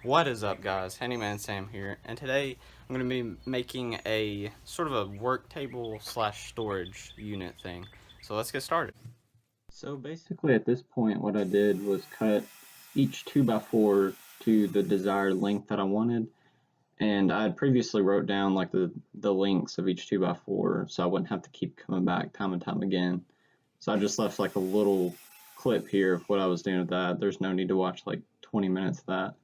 What is up, guys? Handyman Sam here, and today I'm going to be making a sort of a work table slash storage unit thing. So let's get started. So basically at this point what I did was cut each 2x4 to the desired length that I wanted, and I had previously wrote down like the lengths of each 2x4 so I wouldn't have to keep coming back time and time again. So I just left like a little clip here of what I was doing with that. There's no need to watch like 20 minutes of that.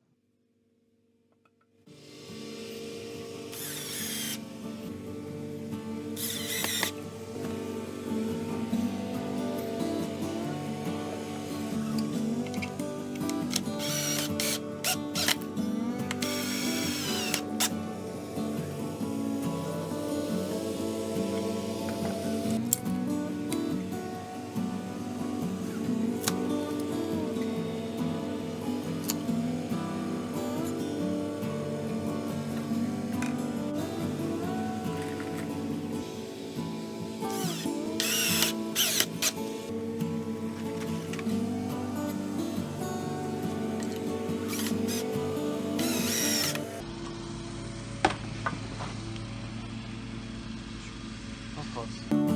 Of course.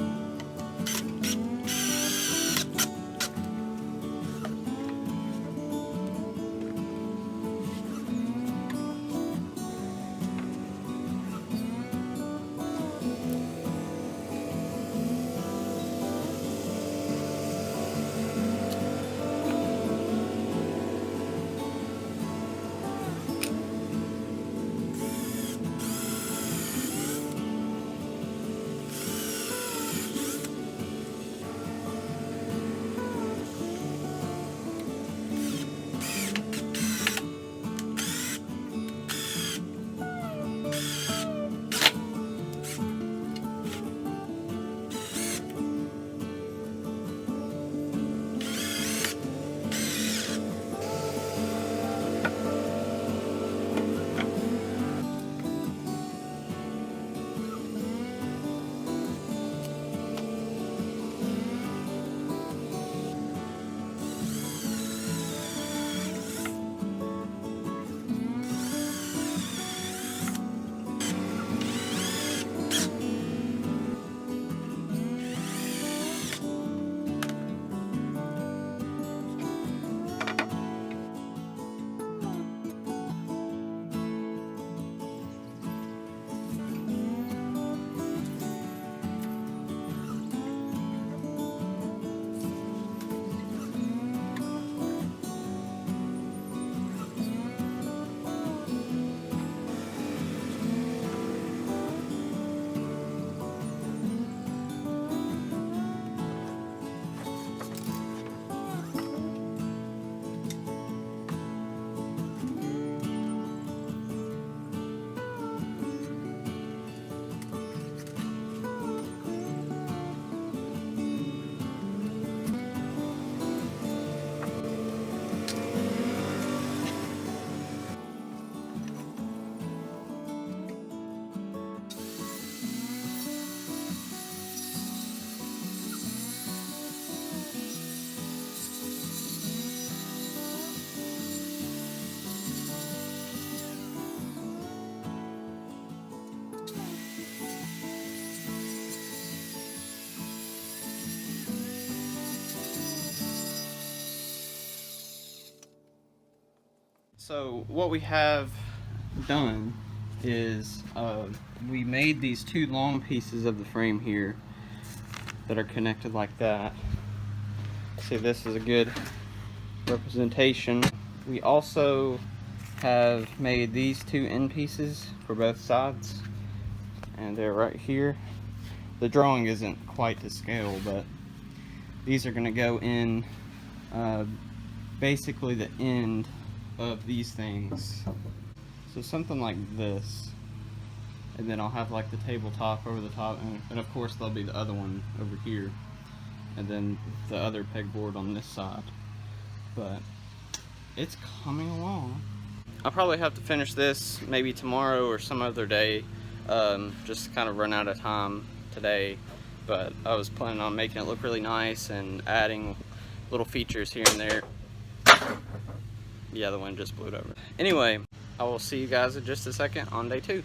So what we have done is we made these two long pieces of the frame here that are connected like that. See, this is a good representation. We also have made these two end pieces for both sides, and they're right here. The drawing isn't quite to scale, but these are going to go in basically the end of these things, so something like this, and then I'll have like the tabletop over the top, and of course there'll be the other one over here, and then the other pegboard on this side. But it's coming along. I'll probably have to finish this maybe tomorrow or some other day, just kind of run out of time today, but I was planning on making it look really nice and adding little features here and there. Yeah, the wind just blew it over. Anyway, I will see you guys in just a second on day 2.